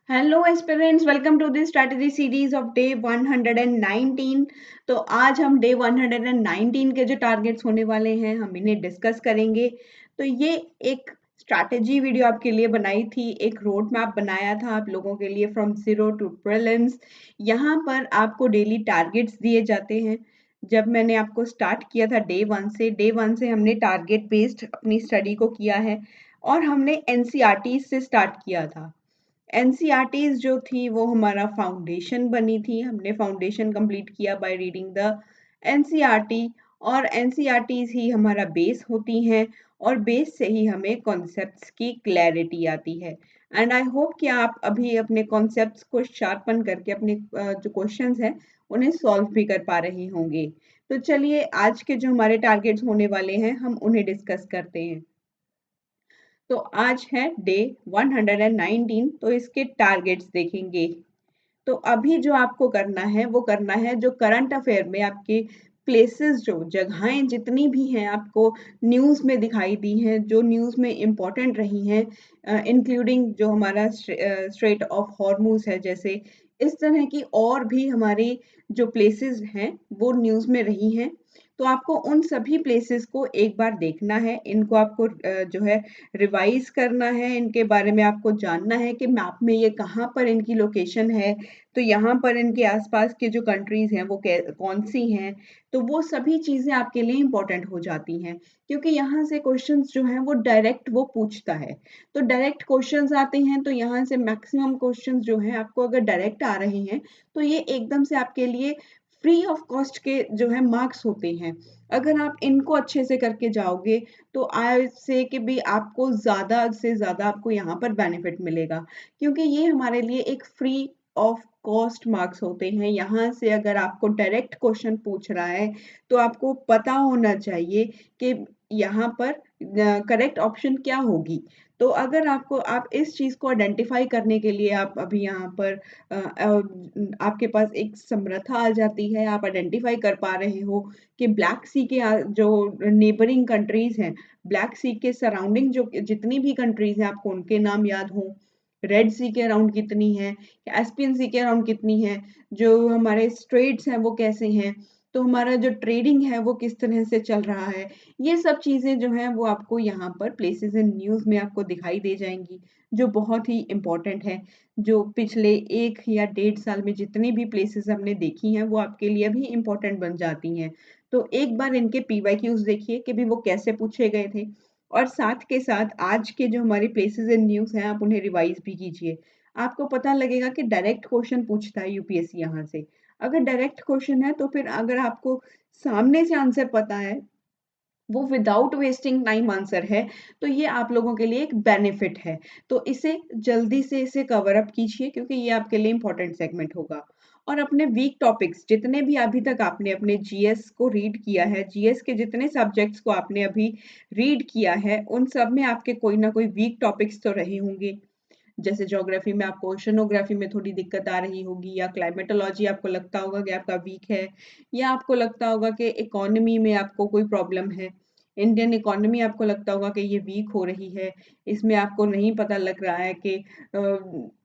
Hello aspirants, welcome to this strategy series of day 119। तो आज हम डे 119 के जो टारगेट्स होने वाले हैं हम इन्हें डिस्कस करेंगे। तो ये एक स्ट्रैटेजी वीडियो आपके लिए बनाई थी, एक रोड मैप बनाया था आप लोगों के लिए फ्रॉम जीरो टू प्रीलिम्स। यहाँ पर आपको डेली टारगेट्स दिए जाते हैं। जब मैंने आपको स्टार्ट किया था डे वन से हमने टारगेट बेस्ड अपनी स्टडी को किया है और हमने एनसीईआरटी से स्टार्ट किया था। एनसीईआरटीज़ जो थी वो हमारा फाउंडेशन बनी थी। हमने फाउंडेशन कंप्लीट किया बाय रीडिंग द एनसीईआरटी और एनसीईआरटीज़ ही हमारा बेस होती हैं और बेस से ही हमें कॉन्सेप्ट्स की क्लैरिटी आती है। एंड आई होप कि आप अभी अपने कॉन्सेप्ट्स को शार्पन करके अपने जो क्वेश्चंस हैं उन्हें सॉल्व भी कर पा रहे होंगे। तो चलिए आज के जो हमारे टारगेट्स होने वाले हैं हम उन्हें डिस्कस करते हैं। तो आज है डे 119, तो इसके टारगेट्स देखेंगे। तो अभी जो आपको करना है वो करना है जो करंट अफेयर में आपके प्लेसेस, जो जगहें जितनी भी हैं आपको न्यूज़ में दिखाई दी हैं, जो न्यूज़ में इम्पोर्टेंट रही हैं, इंक्लूडिंग जो हमारा स्ट्रेट ऑफ हॉर्मुज है, जैसे इस तरह की और भी हमारी जो प्लेसेस हैं वो न्यूज़ में रही हैं। तो आपको उन सभी प्लेसेस को एक बार देखना है, इनको आपको जो है रिवाइज करना है, इनके बारे में आपको जानना है कि मैप में ये कहाँ पर इनकी लोकेशन है। तो यहाँ पर इनके आसपास के जो कंट्रीज हैं वो कौन सी हैं। तो वो सभी चीजें आपके लिए इम्पोर्टेंट हो जाती हैं, क्योंकि यहाँ से क्वेश्चंस जो हैं वो डायरेक्ट वो पूछता है। तो डायरेक्ट क्वेश्चंस आते हैं, तो यहाँ से मैक्सिमम क्वेश्चंस जो हैं आपको अगर डायरेक्ट आ रहे हैं तो ये एकदम से आपके लिए फ्री ऑफ कॉस्ट के जो है मार्क्स होते हैं। अगर आप इनको अच्छे से करके जाओगे तो आई से कि भी आपको ज़्यादा से ज़्यादा आपको यहाँ पर बेनिफिट मिलेगा, क्योंकि ये हमारे लिए एक फ्री ऑफ कॉस्ट मार्क्स होते हैं। यहाँ से अगर आपको डायरेक्ट क्वेश्चन पूछ रहा है तो आपको पता होना चाहिए कि यहाँ पर करेक्ट ऑप्शन क्या होगी। तो अगर आपको आप इस चीज़ को आइडेंटिफाई करने के लिए आप अभी यहाँ पर आपके पास एक समर्था आ जाती है, आप आइडेंटिफाई कर पा रहे हो कि ब्लैक सी के जो नेबरिंग कंट्रीज हैं, ब्लैक सी के सराउंडिंग जो जितनी भी कंट्रीज हैं आपको उनके नाम याद हो। रेड सी के अराउंड कितनी है, कैस्पियन सी के अराउंड कितनी है, जो हमारे स्ट्रेट्स हैं वो कैसे हैं, तो हमारा जो ट्रेडिंग है वो किस तरह से चल रहा है। ये सब चीज़ें जो हैं वो आपको यहाँ पर प्लेसेस इन न्यूज़ में आपको दिखाई दे जाएंगी, जो बहुत ही इम्पोर्टेंट है। जो पिछले 1 या 1.5 साल में जितनी भी प्लेसेस हमने देखी हैं वो आपके लिए भी इम्पोर्टेंट बन जाती हैं। तो एक बार इनके पीवाईक्यूज देखिए कि भी वो कैसे पूछे गए थे, और साथ के साथ आज के जो हमारे प्लेसेस इन न्यूज़ हैं आप उन्हें रिवाइज भी कीजिए। आपको पता लगेगा कि डायरेक्ट क्वेश्चन पूछता है यूपीएससी यहाँ से। अगर डायरेक्ट क्वेश्चन है तो फिर अगर आपको सामने से आंसर पता है, वो विदाउट वेस्टिंग टाइम आंसर है, तो ये आप लोगों के लिए एक बेनिफिट है। तो इसे जल्दी से इसे कवर अप कीजिए, क्योंकि ये आपके लिए इंपॉर्टेंट सेगमेंट होगा। और अपने वीक टॉपिक्स जितने भी अभी तक आपने अपने जीएस को रीड किया है, जीएस के जितने सब्जेक्ट्स को आपने अभी रीड किया है, उन सब में आपके कोई ना कोई वीक टॉपिक्स तो रहे होंगे। जैसे ज्योग्राफी में आपको ओशनोग्राफी में थोड़ी दिक्कत आ रही होगी, या क्लाइमेटोलॉजी आपको लगता होगा कि आपका वीक है, या आपको लगता होगा कि इकोनॉमी में आपको कोई प्रॉब्लम है। इंडियन इकोनॉमी आपको लगता होगा कि ये वीक हो रही है, इसमें आपको नहीं पता लग रहा है कि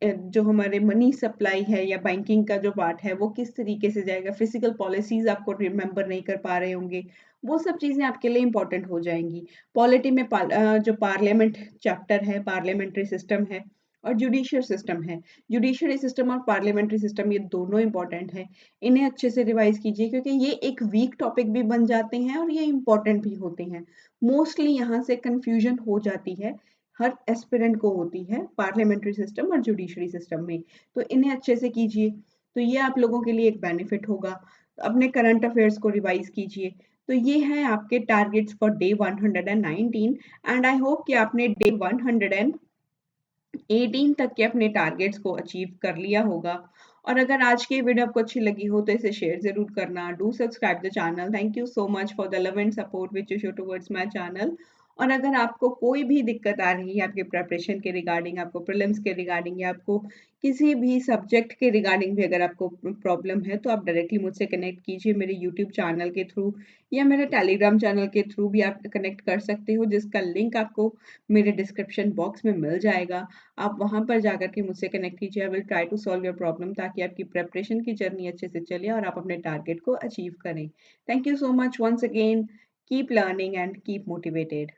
जो हमारे मनी सप्लाई है या बैंकिंग का जो पार्ट है वो किस तरीके से जाएगा, फिजिकल पॉलिसीज आपको रिमेंबर नहीं कर पा रहे होंगे। वो सब चीज़ें आपके लिए इंपॉर्टेंट हो जाएंगी। पॉलिटी में जो पार्लियामेंट चैप्टर है, पार्लियामेंट्री सिस्टम है और जुडिशियल सिस्टम है। जुडिशियरी सिस्टम और पार्लियामेंट्री सिस्टम ये दोनों इंपॉर्टेंट हैं। इन्हें अच्छे से रिवाइज कीजिए, क्योंकि ये एक वीक टॉपिक भी बन जाते हैं और ये इंपॉर्टेंट भी होते हैं। मोस्टली यहाँ से कंफ्यूजन हो जाती है, हर एस्पिरेंट को होती है पार्लियामेंट्री सिस्टम और जुडिशरी सिस्टम में। तो इन्हें अच्छे से कीजिए, तो ये आप लोगों के लिए एक बेनिफिट होगा। तो अपने करंट अफेयर्स को रिवाइज कीजिए। तो ये है आपके targets for day 119। And I hope कि आपने डे 118 तक के अपने टारगेट्स को अचीव कर लिया होगा। और अगर आज की वीडियो आपको अच्छी लगी हो तो इसे शेयर जरूर करना। Do subscribe the channel. Thank you so much for the love and support which you show towards my channel. और अगर आपको कोई भी दिक्कत आ रही है आपके प्रिपरेशन के रिगार्डिंग, आपको प्रीलिम्स के रिगार्डिंग या आपको किसी भी सब्जेक्ट के रिगार्डिंग भी अगर आपको प्रॉब्लम है, तो आप डायरेक्टली मुझसे कनेक्ट कीजिए मेरे यूट्यूब चैनल के थ्रू या मेरे टेलीग्राम चैनल के थ्रू भी आप कनेक्ट कर सकते हो, जिसका लिंक आपको मेरे डिस्क्रिप्शन बॉक्स में मिल जाएगा। आप वहाँ पर जाकर के मुझसे कनेक्ट कीजिए। I will try to solve your problem ताकि आपकी प्रिपरेशन की जर्नी अच्छे से चले और आप अपने टारगेट को अचीव करें। Thank you so much once again. Keep learning and keep motivated.